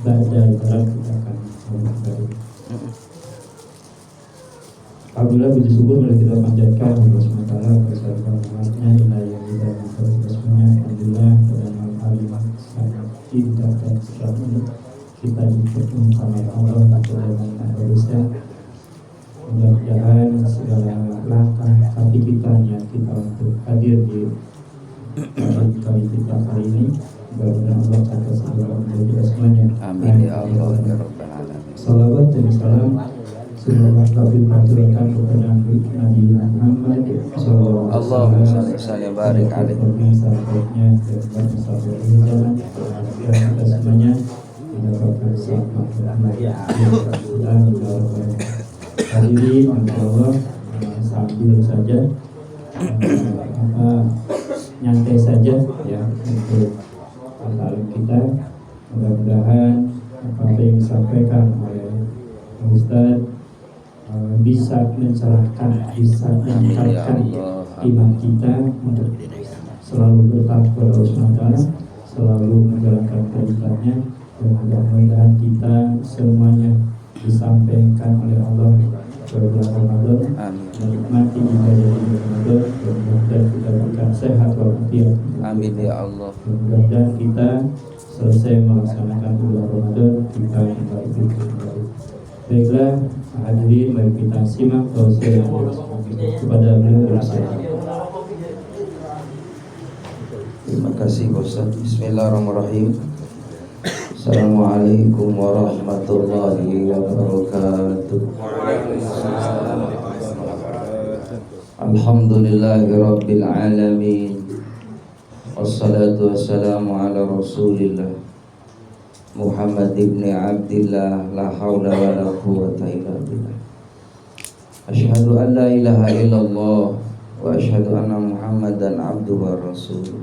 Baca kita akan memulai. Alhamdulillah puji syukur boleh kita panjatkan Allah SWT bersama rahmatnya inayah kita bersama. Alhamdulillah pada malam hari sangat indah dan cerah ini kita dipertemukan oleh Allah dengan manusia. Mudah-mudahan segala langkah kaki kita niat kita untuk hadir di kali kita kali ini, mudah-mudahan Allah akan segera menjadi semuanya. Amin ya Allah ya Rabbal Alamin. Salawat dan salam semoga kami panjatkan kepada Nabi Muhammad sallallahu Allahumma shalli wa barik alaihi. Sahabatnya dan sahabatnya jalan dan kita semuanya mendapatkan selamat. Hadirin Allah sambil saja nyantai saja ya untuk talim kita. Mudah-mudahan apa yang disampaikan oleh Ustaz bisa mencerahkan, bisa meningkatkan iman kita untuk selalu bertakwa kepada Allah SWT, selalu menjalankan perintahnya, dan mudah-mudahan kita semuanya disampaikan oleh Allah bulan Ramadan, menikmati ibadah di Ramadan, dan mudah-mudahan kita berikan sehat walafiat. Amin ya Allah. Mudah-mudahan kita selesai melaksanakan bulan Ramadan kita kembali. Baiklah hadirin, mari kita simak tausiah kepada beliau bersama. Terima kasih Ustaz. Bismillahirrahmanirrahim. Assalamualaikum warahmatullahi wabarakatuh. Alhamdulillahirabbil alamin. Wassalatu wassalamu ala Rasulillah Muhammad ibn Abdillah, la hawla wa la quwwata illa billah. Asyhadu an la ilaha illallah wa asyhadu anna Muhammadan abduhu wa rasuluh.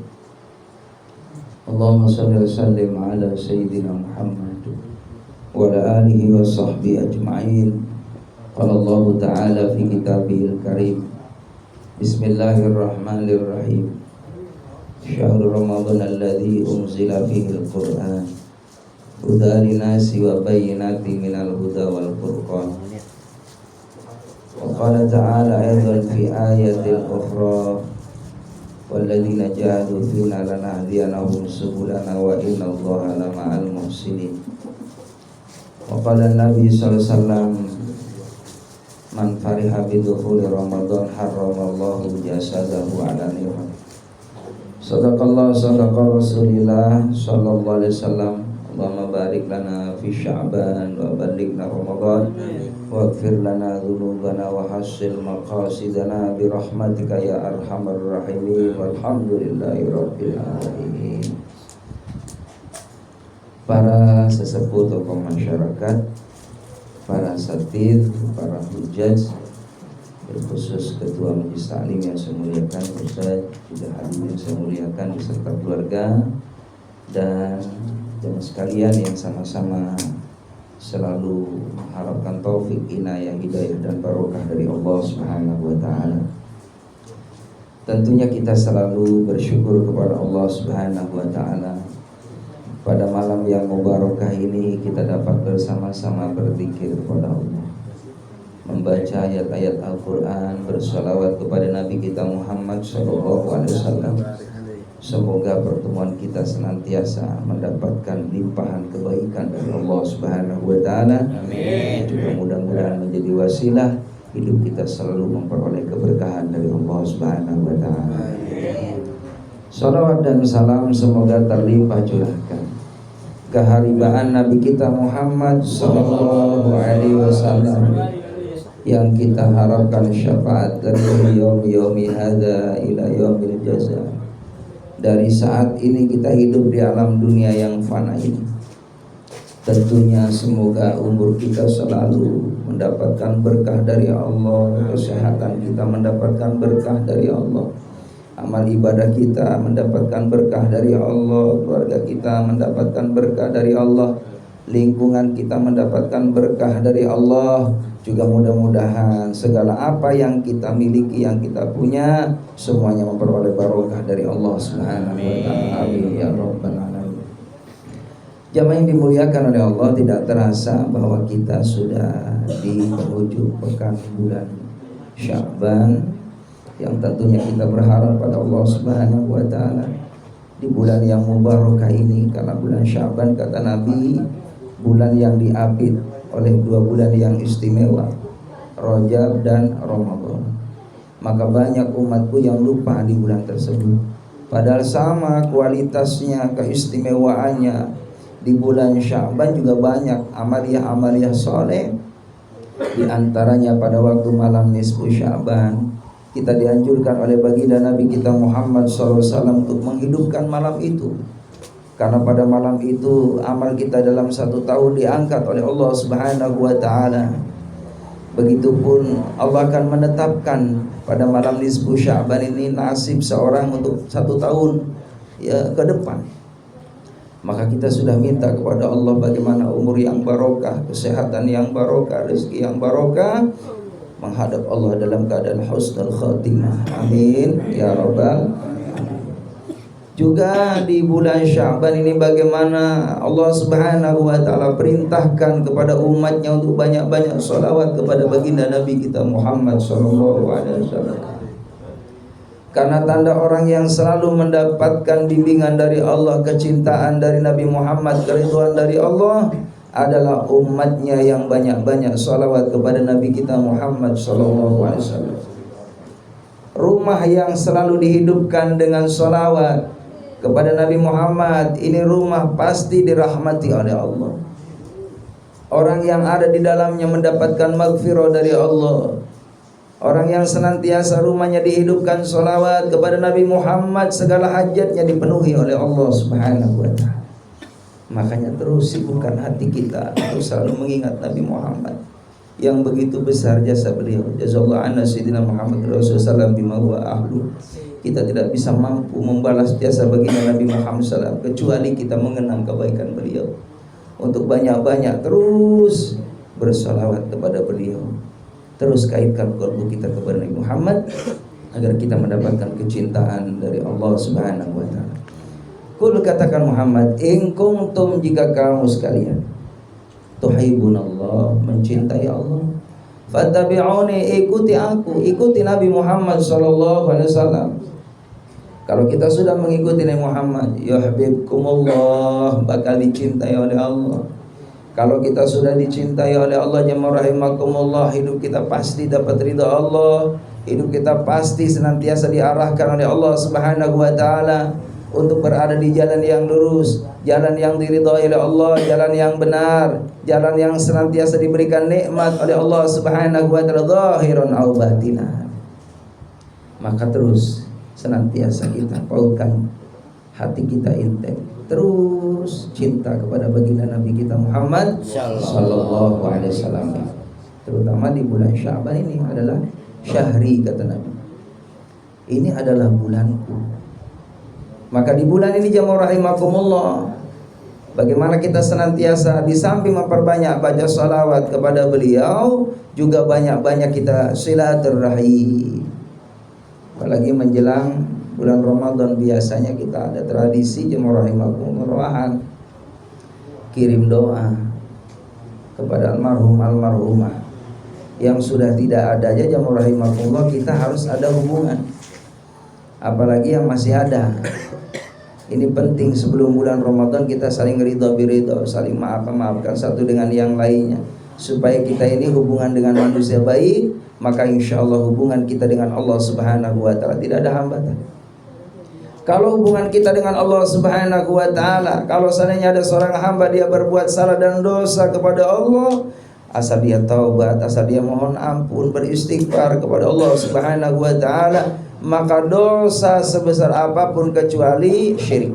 Allahumma shalli wa sallim ala sayyidina Muhammad wa ala alihi wa sahbihi ajma'in. Qala Allah ta'ala fi kitabihil karim. Bismillahirrahmanirrahim. Syahrul Ramadan alladzi unzila fihi al-Qur'an hudan linasi wa bayyinatin minal huda wal furqan. Wa qala ta'ala aidan fi ayatil ukhra walladzina jahadu fina lanahdiyannahum subulana wa innallaha lama'al muhsinin. Wa qala Nabi sallallahu alaihi wasallam man fariha bi dukhuli Ramadan harramallahu jasadahu 'ala nar. Sadaqallah sadaqa Rasulillah sallallahu alaihi wasallam. Allahumma barik lana fi Sya'ban wa balighna Ramadan waghfir lana dzunubana wa hassil maqasidana bi rahmatika ya arhamar rahimin. Walhamdulillahi rabbil alamin. Para sesepuh tokoh masyarakat, para satid, para hujaj, berkhusus Ketua Majelis Ta'lim yang saya muliakan, Ustaz, juga hadirin yang saya muliakan beserta keluarga, dan jemaah sekalian yang sama-sama selalu mengharapkan taufik, inayah, hidayah dan barokah dari Allah Subhanahu wa taala. Tentunya kita selalu bersyukur kepada Allah Subhanahu wa taala. Pada malam yang mubarakah ini kita dapat bersama-sama berzikir kepada Allah, membaca ayat-ayat Al-Quran, bersalawat kepada Nabi kita Muhammad sallallahu alaihi wasallam. Semoga pertemuan kita senantiasa mendapatkan limpahan kebaikan dari Allah Subhanahu wa taala. Amin. Juga mudah-mudahan menjadi wasilah hidup kita selalu memperoleh keberkahan dari Allah Subhanahu wa taala. Amin. Salawat dan salam semoga terlimpah curahkan keharibaan Nabi kita Muhammad sallallahu alaihi wasallam yang kita harapkan syafaat dari yaumi hadza ila yaumil jaza. Dari saat ini kita hidup di alam dunia yang fana ini, tentunya semoga umur kita selalu mendapatkan berkah dari Allah, kesehatan kita mendapatkan berkah dari Allah, amal ibadah kita mendapatkan berkah dari Allah, keluarga kita mendapatkan berkah dari Allah, lingkungan kita mendapatkan berkah dari Allah. Juga mudah-mudahan segala apa yang kita miliki, yang kita punya, semuanya memperoleh barokah dari Allah Subhanahu wa taala. Amin ya rabbal alamin. Jamaah yang dimuliakan oleh Allah, tidak terasa bahwa kita sudah di penghujung pekan bulan Sya'ban yang tentunya kita berharap pada Allah Subhanahu wa taala di bulan yang mubarakah ini, karena bulan Sya'ban kata Nabi bulan yang diapit oleh dua bulan yang istimewa, Rajab dan Ramadan. Maka banyak umatku yang lupa di bulan tersebut, padahal sama kualitasnya, keistimewaannya. Di bulan Sya'ban juga banyak amaliyah-amaliyah soleh. Di antaranya pada waktu malam nisfu Sya'ban, kita dianjurkan oleh baginda Nabi kita Muhammad SAW untuk menghidupkan malam itu. Karena pada malam itu amal kita dalam satu tahun diangkat oleh Allah Subhanahu wa taala. Begitupun Allah akan menetapkan pada malam nisfu Sya'ban ini nasib seorang untuk satu tahun ya ke depan. Maka kita sudah minta kepada Allah bagaimana umur yang barokah, kesehatan yang barokah, rezeki yang barokah, menghadap Allah dalam keadaan husnul khatimah. Amin ya rabbal alamin. Juga di bulan Sya'ban ini bagaimana Allah Subhanahu wa taala perintahkan kepada umatnya untuk banyak-banyak sholawat kepada baginda Nabi kita Muhammad sallallahu alaihi wasallam. Karena tanda orang yang selalu mendapatkan bimbingan dari Allah, kecintaan dari Nabi Muhammad, keridhaan dari Allah adalah umatnya yang banyak-banyak sholawat kepada Nabi kita Muhammad sallallahu alaihi wasallam. Rumah yang selalu dihidupkan dengan sholawat kepada Nabi Muhammad, ini rumah pasti dirahmati oleh Allah. Orang yang ada di dalamnya mendapatkan maghfirah dari Allah. Orang yang senantiasa rumahnya dihidupkan sholawat kepada Nabi Muhammad, segala hajatnya dipenuhi oleh Allah Subhanahu wa ta'ala. Makanya terus sibukkan hati kita untuk selalu mengingat Nabi Muhammad yang begitu besar jasa beliau. Jazallahu anna sayyidina Muhammad Rasulullah bima huwa ahlu. Kita tidak bisa mampu membalas jasa baginda Nabi Muhammad SAW kecuali kita mengenang kebaikan beliau. Untuk banyak-banyak terus bersolawat kepada beliau. Terus kaitkan kalbu kita kepada Nabi Muhammad agar kita mendapatkan kecintaan dari Allah Subhanahu wa taala. Kul, katakan Muhammad, in kuntum, jika kamu sekalian tuhibbunallah, mencintai Allah, fattabi'uni, ikuti aku, ikuti Nabi Muhammad sallallahu alaihi wasallam. Kalau kita sudah mengikuti Nabi Muhammad, yuhibbukumullah, bakal dicintai oleh Allah. Kalau kita sudah dicintai oleh Allah jemaah rahimakumullah, hidup kita pasti dapat ridha Allah. Hidup kita pasti senantiasa diarahkan oleh Allah Subhanahu wa taala untuk berada di jalan yang lurus, jalan yang diridhai oleh Allah, jalan yang benar, jalan yang senantiasa diberikan nikmat oleh Allah Subhanahu wa taala, zahiran aw batinan. Maka terus senantiasa kita pautkan hati kita intens, terus cinta kepada baginda Nabi kita Muhammad sallallahu alaihi wasallam. Terutama di bulan Sya'ban ini adalah syahri, kata Nabi. Ini adalah bulanku. Maka di bulan ini jamaah rahimakumullah, bagaimana kita senantiasa di samping memperbanyak baca salawat kepada beliau, juga banyak-banyak kita silaturahim. Apalagi menjelang bulan Ramadan biasanya kita ada tradisi jemaah rahimakumullah kirim doa kepada almarhumah yang sudah tidak ada aja jemaah rahimakumullah, kita harus ada hubungan, apalagi yang masih ada. Ini penting, sebelum bulan Ramadan kita saling ridha biridha, saling maafkan satu dengan yang lainnya, supaya kita ini hubungan dengan manusia baik, maka insya Allah hubungan kita dengan Allah Subhanahu wa ta'ala tidak ada hambatan. Kalau hubungan kita dengan Allah Subhanahu wa ta'ala, kalau seandainya ada seorang hamba dia berbuat salah dan dosa kepada Allah, asal dia taubat, asal dia mohon ampun, beristighfar kepada Allah Subhanahu wa ta'ala, maka dosa sebesar apapun kecuali syirik,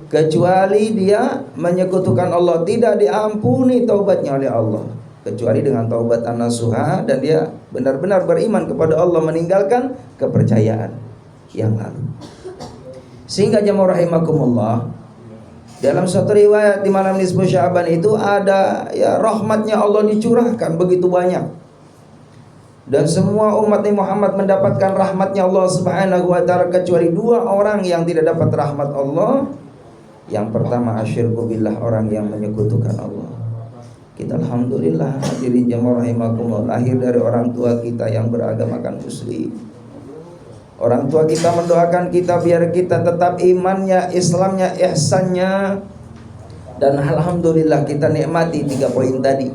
kecuali dia menyekutukan Allah, tidak diampuni taubatnya oleh Allah, kecuali dengan taubat an-nasuha dan dia benar-benar beriman kepada Allah, meninggalkan kepercayaan yang lalu. Sehingga jamaah rahimakumullah, dalam satu riwayat di malam nisfu Sya'ban itu ada ya rahmatnya Allah dicurahkan begitu banyak, dan semua umat Nabi Muhammad mendapatkan rahmatnya Allah Subhanahu wa ta'ala, kecuali dua orang yang tidak dapat rahmat Allah, Yang pertama asyirku billah, orang yang menyekutukan Allah. Kita alhamdulillah hadirin jamaah rahimakumullah, lahir dari orang tua kita yang beragamakan muslim. Orang tua kita mendoakan kita biar kita tetap imannya, Islamnya, ihsannya. Dan alhamdulillah kita nikmati 3 poin tadi.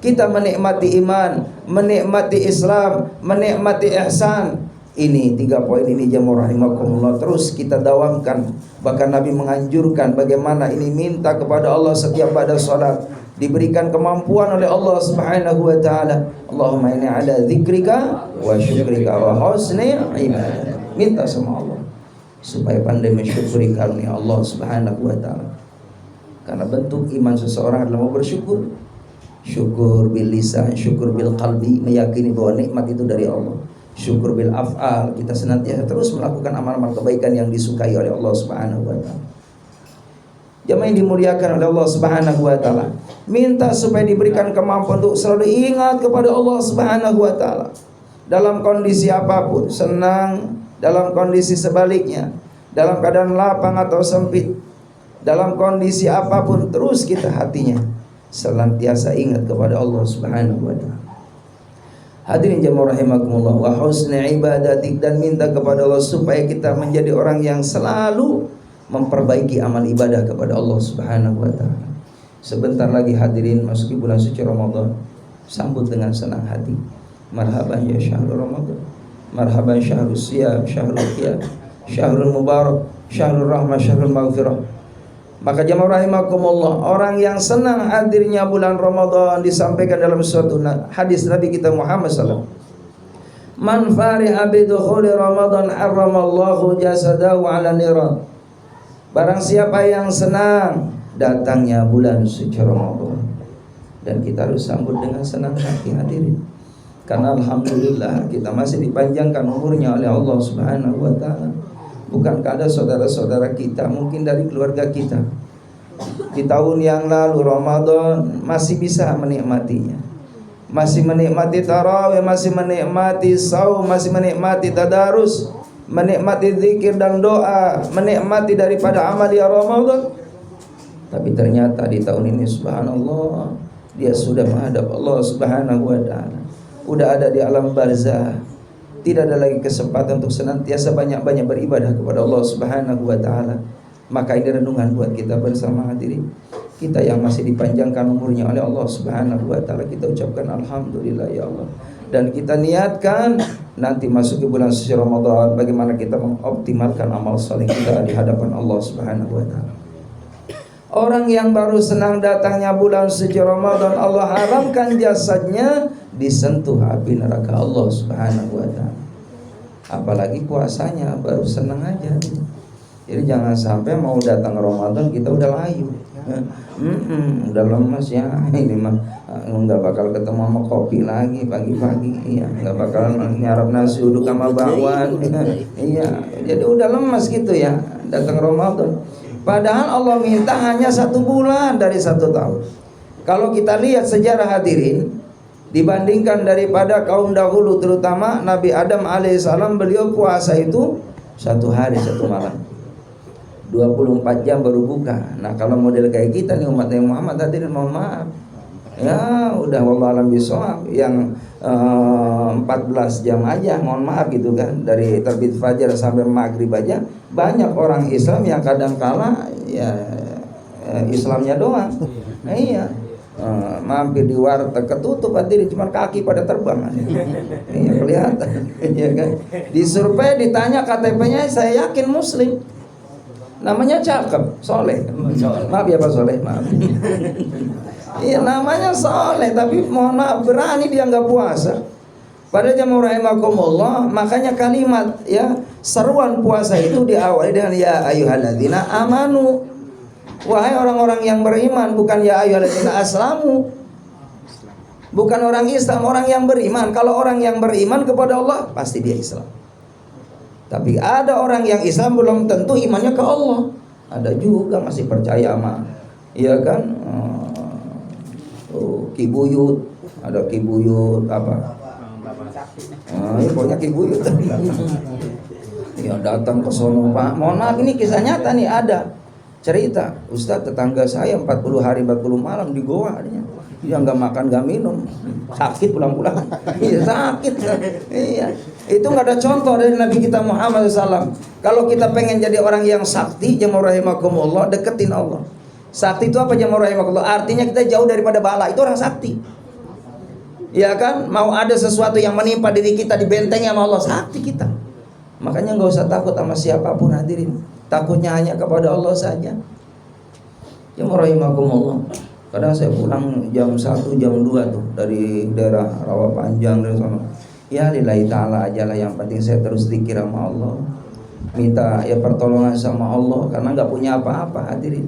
Kita menikmati iman, menikmati Islam, menikmati ihsan. Ini 3 poin ini jamaah rahimakumullah terus kita dawamkan. Bahkan Nabi menganjurkan bagaimana ini minta kepada Allah setiap pada salat, diberikan kemampuan oleh Allah Subhanahu wa taala. Allahumma inni ala dzikrika wa syukrika wa husni ibadah. Minta sama Allah supaya pandai mensyukuri karunia Allah Subhanahu wa taala. Karena bentuk iman seseorang adalah mau bersyukur. Syukur bil lisan, syukur bil qalbi, meyakini bahwa nikmat itu dari Allah. Syukur bil af'al, kita senantiasa terus melakukan amal-amal kebaikan yang disukai oleh Allah Subhanahu wa taala. Jamaah yang dimuliakan oleh Allah Subhanahu wa taala, minta supaya diberikan kemampuan untuk selalu ingat kepada Allah Subhanahu wa taala dalam kondisi apapun, senang, dalam kondisi sebaliknya, dalam keadaan lapang atau sempit, dalam kondisi apapun terus kita hatinya senantiasa ingat kepada Allah Subhanahu wa taala. Hadirin jamaah rahimakumullah, wa husni ibadatik, dan minta kepada Allah supaya kita menjadi orang yang selalu memperbaiki amal ibadah kepada Allah Subhanahu wa taala. Sebentar lagi hadirin masuki bulan suci Ramadan, sambut dengan senang hati. Marhaban ya syahrul Ramadan, marhaban syahrul siyam, syahrul qiyam, syahrul mubarak, syahrul rahmah, syahrul maghfirah. Maka jamaah rahimakumullah, orang yang senang hadirnya bulan Ramadan disampaikan dalam suatu hadis Nabi kita Muhammad sallallahu alaihi wasallam. Man fariha bi dukhuli Ramadan harramallahu jasadahu 'ala niran. Barang siapa yang senang datangnya bulan suci Ramadan, dan kita harus sambut dengan senang hati hadirin. Karena alhamdulillah kita masih dipanjangkan umurnya oleh Allah Subhanahu wa taala. Bukankah ada saudara-saudara kita mungkin dari keluarga kita di tahun yang lalu Ramadan masih bisa menikmatinya, masih menikmati tarawih, masih menikmati saum, masih menikmati tadarus, menikmati zikir dan doa, menikmati daripada amalia Ramadan. Tapi ternyata di tahun ini subhanallah dia sudah menghadap Allah Subhanahu wa taala, udah ada di alam barzah. Tidak ada lagi kesempatan untuk senantiasa banyak-banyak beribadah kepada Allah Subhanahu wa taala. Maka ini renungan buat kita bersama hadirin. Kita yang masih dipanjangkan umurnya oleh Allah Subhanahu wa taala, kita ucapkan alhamdulillah ya Allah. Dan kita niatkan nanti masuk ke bulan suci Ramadan bagaimana kita mengoptimalkan amal saleh kita di hadapan Allah Subhanahu wa taala. Orang yang baru senang datangnya bulan suci Ramadan, Allah haramkan jasadnya disentuh api neraka Allah Subhanahu wa taala. Apalagi puasanya baru senang aja. Jadi jangan sampai mau datang Ramadan kita udah layu. Udah lemas ya. Ini mah enggak bakal ketemu sama kopi lagi pagi-pagi. Iya, enggak bakal nyarap nasi uduk sama bakwan. Iya, jadi udah lemas gitu ya datang Ramadan. Padahal Allah minta hanya 1 bulan dari 1 tahun. Kalau kita lihat sejarah hadirin, dibandingkan daripada kaum dahulu, terutama Nabi Adam alaihissalam, beliau puasa itu 1 hari 1 malam, 24 jam baru buka. Nah kalau model kayak kita nih umat Muhammad hadirin, mohon maaf ya udah wallahu alam bisawab, yang 14 jam aja, mohon maaf gitu kan, dari terbit fajar sampai maghrib aja. Banyak orang Islam yang kadang kala ya Islamnya doang. Nah, iya, mampir di warteg ketutup hadirin, cuma kaki pada terbang. Iya kelihatan, ya kan. Disurvei, ditanya KTP-nya, saya yakin muslim. Namanya cakep, soleh. Maaf ya Pak Soleh, maaf. Iya namanya soleh, tapi mohon maaf berani dia nggak puasa. Pada jamaah rahimakumullah, makanya kalimat ya seruan puasa itu diawali dengan ya ayyuhalladzina amanu. Wahai orang-orang yang beriman, bukan ya ayyuhalladzina aslamu. Bukan orang Islam, orang yang beriman. Kalau orang yang beriman kepada Allah pasti dia Islam. Tapi ada orang yang Islam belum tentu imannya ke Allah. Ada juga masih percaya sama, iya kan? Kibuyut, ada kibuyut apa? Pokoknya kibuyut. Ya datang ke sono Pak. Mohon maaf ini kisah nyata nih ada. cerita, Ustaz tetangga saya 40 hari 40 malam di goa dia nggak makan nggak minum, sakit pulang-pulang. Iya sakit. Iya, itu nggak ada contoh dari Nabi kita Muhammad SAW. Kalau kita pengen jadi orang yang sakti, jamaah rahimakumullah, deketin Allah. Sakti itu apa jamaah rahimakumullah? Artinya kita jauh daripada bala, itu orang sakti. Ya kan, mau ada sesuatu yang menimpa diri kita dibentengi sama Allah, sakti kita. Makanya nggak usah takut sama siapapun hadirin, takutnya hanya kepada Allah saja. Jamaah rahimakumullah. Kadang saya pulang jam 1, jam 2 tuh dari daerah Rawa Panjang dari sana. Ya lillahi ta'ala aja lah, yang penting saya terus zikir sama Allah. Minta ya pertolongan sama Allah karena nggak punya apa-apa hadirin.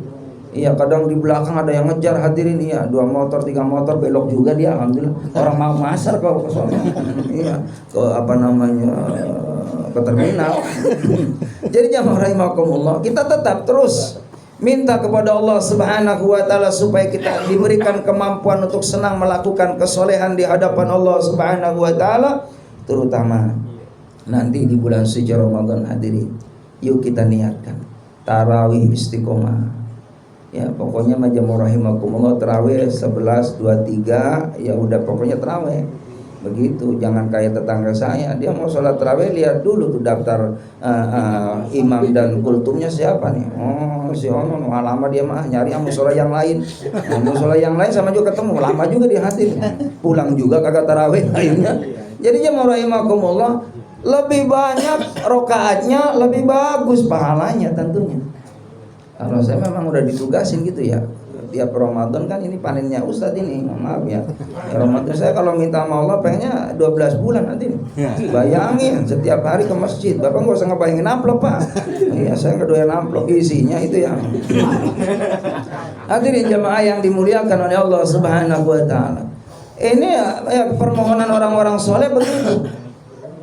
Iya, kadang di belakang ada yang ngejar hadirin, iya 2 motor 3 motor belok juga dia, alhamdulillah. Orang mau masar kalau ke sana. Iya, ke ke terminal. Jadi jamaah rahimakumullah, kita tetap terus minta kepada Allah Subhanahu wa taala supaya kita diberikan kemampuan untuk senang melakukan kesolehan di hadapan Allah Subhanahu wa taala, terutama nanti di bulan suci Ramadan hadirin. Yuk kita niatkan tarawih istiqomah. Ya, pokoknya majamur rahimakumullah tarawih 11 23 ya udah pokoknya tarawih. Begitu, jangan kayak tetangga saya, dia mau sholat tarawih lihat dulu tuh daftar imam dan kultumnya siapa nih. Oh si Ono, lama dia mah nyari musola yang lain. Musola yang lain sama juga ketemu, lama juga dia hadir. Pulang juga kagak tarawih akhirnya. Jadi jamaah rahimakumullah, lebih banyak rokaatnya, lebih bagus pahalanya tentunya. Kalau saya memang udah ditugasin gitu ya. Tiap Ramadan kan ini panennya Ustadz ini, maaf ya. Ramadan saya kalau minta sama Allah pengennya 12 bulan nanti nih. Bayangin setiap hari ke masjid. Bapak nggak usah ngebayangin amplop Pak. Iya, saya kedoyan amplop, isinya itu ya. Hadirin jamaah yang dimuliakan oleh Allah Subhanahu wa taala. Ini ya permohonan orang-orang soleh begitu.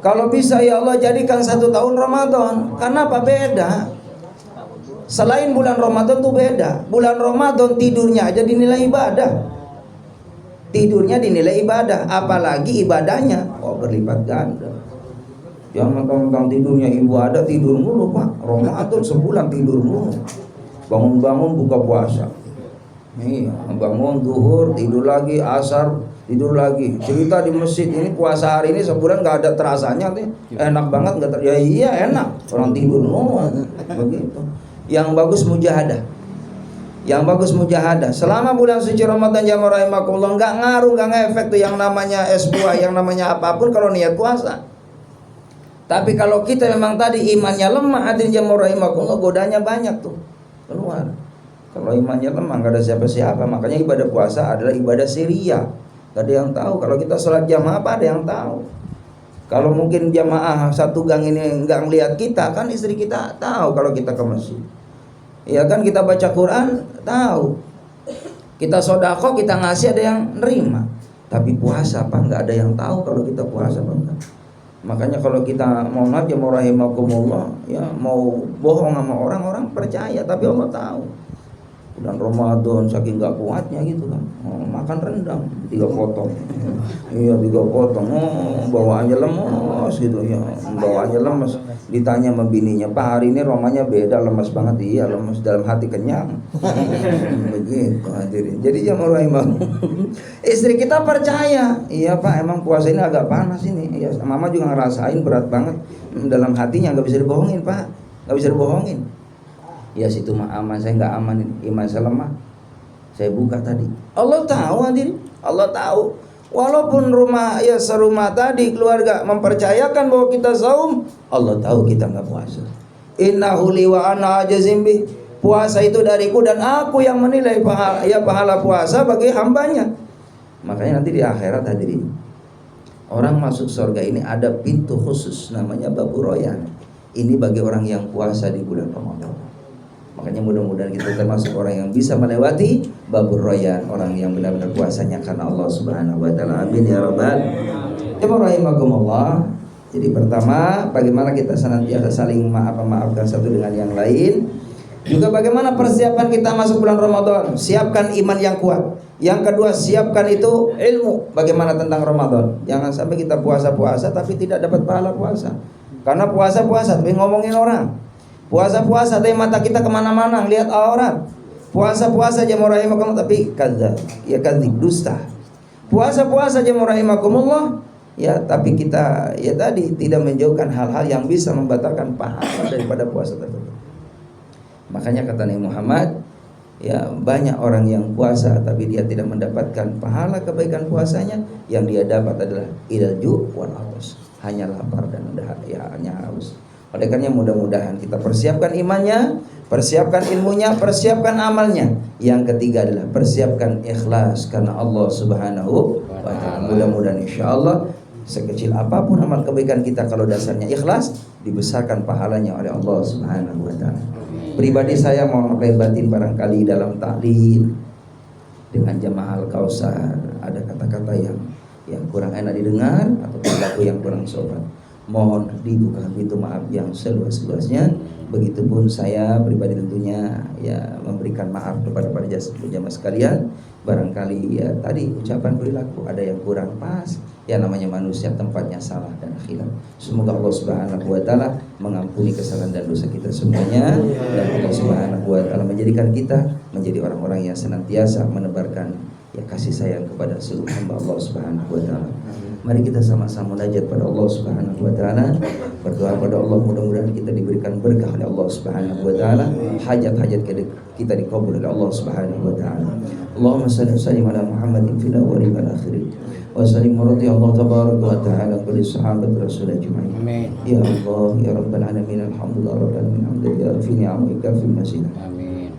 Kalau bisa ya Allah jadikan 1 tahun Ramadan. Kenapa beda? Selain bulan Ramadan tuh beda. Bulan Ramadan tidurnya aja dinilai ibadah. Tidurnya dinilai ibadah, apalagi ibadahnya berlipat ganda. Yang mentang-mentang tidurnya ibadah, tidur mulu Pak. Ramadan sebulan tidur mulu. Bangun-bangun buka puasa. Iya, bangun zuhur tidur lagi, asar tidur lagi. Cerita di masjid ini puasa hari ini sebulan nggak ada terasanya nih. Enak banget nggak ya iya enak. Orang tidur mulu. Begitu. Yang bagus mujahadah. Yang bagus mujahadah. Selama bulan suci Ramadan jamaah rahimakumullah enggak ngaruh, enggak ngefek tuh yang namanya es buah, yang namanya apapun kalau niat puasa. Tapi kalau kita memang tadi imannya lemah, hadirin jamaah rahimakumullah, godanya banyak tuh keluar. Kalau imannya lemah enggak ada siapa-siapa, makanya ibadah puasa adalah ibadah siriyah. Enggak ada yang tahu. Kalau kita sholat jamaah apa ada yang tahu? Kalau mungkin jamaah satu gang ini enggak ngelihat kita, kan istri kita tahu kalau kita ke masjid. Ya kan, kita baca Quran tahu, kita sodako, kita ngasih ada yang nerima. Tapi puasa apa enggak ada yang tahu kalau kita puasa apa enggak. Makanya kalau kita mau ngajak mau rahimakumullah, ya mau bohong sama orang percaya, tapi Allah tahu. Bulan Ramadan saking gak kuatnya gitu kan, makan rendang 3 potong. Iya 3 potong, bawaannya lemes gitu ya, bawaannya lemes. Ditanya sama bininya, Pak hari ini romanya beda, lemes banget. Iya lemes, dalam hati kenyang. Begitu hadirin. Jadi jamaah rahimah, istri kita percaya, iya Pak emang puasa ini agak panas ini. Iya, mama juga ngerasain berat banget. Dalam hatinya nggak bisa dibohongin Pak, nggak bisa dibohongin. Ya situ mah aman, saya nggak aman ini, iman saya lemah. Saya buka tadi. Allah tahu hadirin, Allah tahu. Walaupun rumah ya serumah tadi keluarga mempercayakan bahwa kita saum, Allah tahu kita nggak puasa. Innahu li wa ana ajazim bih. Puasa itu dariku dan aku yang menilai pahala puasa bagi hambanya. Makanya nanti di akhirat hadirin, orang masuk surga ini ada pintu khusus namanya Babur Royan. Ini bagi orang yang puasa di bulan Ramadan. Makanya mudah-mudahan kita termasuk orang yang bisa melewati Babur Royan, orang yang benar-benar puasanya karena Allah Subhanahu wa taala. Amin ya rabbal alamin. Jadi pertama, bagaimana kita senantiasa saling maafkan satu dengan yang lain. Juga bagaimana persiapan kita masuk bulan Ramadan. Siapkan iman yang kuat. Yang kedua, siapkan itu ilmu bagaimana tentang Ramadan. Jangan sampai kita puasa-puasa tapi tidak dapat pahala puasa. Karena puasa-puasa tapi ngomongin orang. Puasa-puasa tapi mata kita kemana-mana lihat aurat. Puasa-puasa aja rahimakumullah tapi kadzdzab, ya kadzib, dusta. Puasa-puasa aja rahimakumullah, ya tapi kita ya tadi tidak menjauhkan hal-hal yang bisa membatalkan pahala daripada puasa tersebut. Makanya kata Nabi Muhammad, ya banyak orang yang puasa tapi dia tidak mendapatkan pahala kebaikan puasanya. Yang dia dapat adalah ilju wal haus, hanya lapar dan hanya haus. Oleh karena mudah-mudahan kita persiapkan imannya, persiapkan ilmunya, persiapkan amalnya. Yang ketiga adalah persiapkan ikhlas karena Allah Subhanahu wa ta'ala. Mudah-mudahan insyaallah sekecil apapun amal kebaikan kita, kalau dasarnya ikhlas, dibesarkan pahalanya oleh Allah Subhanahu wa ta'ala. Pribadi saya mohon maaf batin barangkali dalam taklid dengan jamaah Al-Kausar ada kata-kata yang kurang enak didengar atau perilaku yang kurang sopan. Mohon dibuka pintu maaf yang seluas-luasnya. Begitupun saya pribadi tentunya ya memberikan maaf kepada para jamaah sekalian. Barangkali ya tadi ucapan perilaku ada yang kurang pas. Ya namanya manusia tempatnya salah dan khilaf. Semoga Allah Subhanahu wa ta'ala mengampuni kesalahan dan dosa kita semuanya, dan Allah Subhanahu wa ta'ala menjadikan kita menjadi orang-orang yang senantiasa menebarkan ya kasih sayang kepada seluruh hamba Allah Subhanahu wa ta'ala. Mari kita sama-sama munajat pada Allah Subhanahu wa ta'ala, berdoa pada Allah, mudah-mudahan kita diberikan berkah oleh Allah Subhanahu wa ta'ala, hajat-hajat kita dikabul oleh Allah Subhanahu wa ta'ala. Allahumma salli wa sallim ala Muhammadin fil awwalin wal akhirin wa sallim radhiyallahu tabaraka wa ta'ala kulli sahabat rasul ajma'in. Amin. Ya Allah ya rabbal alamin, alhamdulillah rabbil alamin, hamdan fi ni'amika fi masjid. Amin.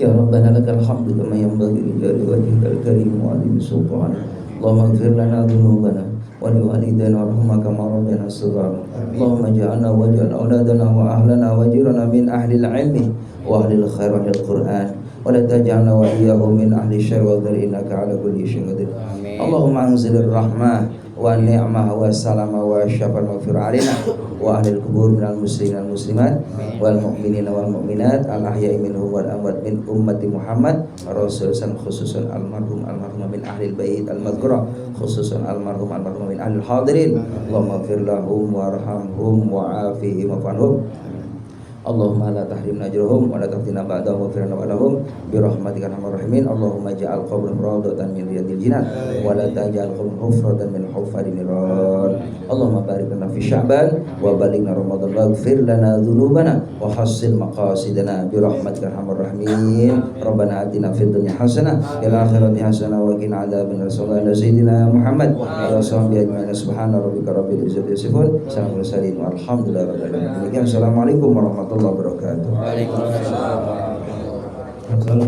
Ya rabbana lakal hamdu kama yanbaghi li jalali wajhikal karim wa 'azimi sultanik. Allahumma ighfir lana dhunubana wa liwalidayna warhamna kama rabbayana shighara. Allahumma ij'alna waj'al auladana wa ahlana wa jirana min ahli al-'ilmi wa ahli al-khair wa al-Qur'an, wa la taj'alna wa iyyahum min ahli syarri wa dhar, innaka 'ala kulli syai'in qadir. Allahumma anzilir rahmah wa ni'mah wa salama wa syafal maghfirah alaina wa ahlil kubur minal muslimin wal muslimat wal mu'minina wal mu'minat al ahya'i minhum wal amwat min ummati Muhammad rasulullah, khususan almarhum min ahlil bait al madhkura, khususan almarhum min ahlil hadirin. Allahumma ighfir lahum warhamhum wa'afihim wa'anhum. Allahumma la tahrimna ajrahum wa la taftina ba'dahum wa firna ba'dahum bi rahmatika arhamar rahimin. Allahumma ja'al qabrahum rawdatan min riyadil jinan wa la taj'al qabrahum hufratan min hufarin niran. Allahumma barik lana fi Sya'ban wa balighna Ramadan waghfir lana dzunubana wa hassil maqasidana bi rahmatika arhamar rahimin. Rabbana atina fid dunya hasanah wa fil akhirati hasanah wa qina adzabannar. Sallallahu alaihi sayyidina Muhammad wa ala alihi ajma'in. Subhana rabbika rabbil izzati yasifun, salamun alal mursalin walhamdulillahi rabbil alamin. Assalamualaikum warahmatullahi wabarakatuh. Waalaikumsalam.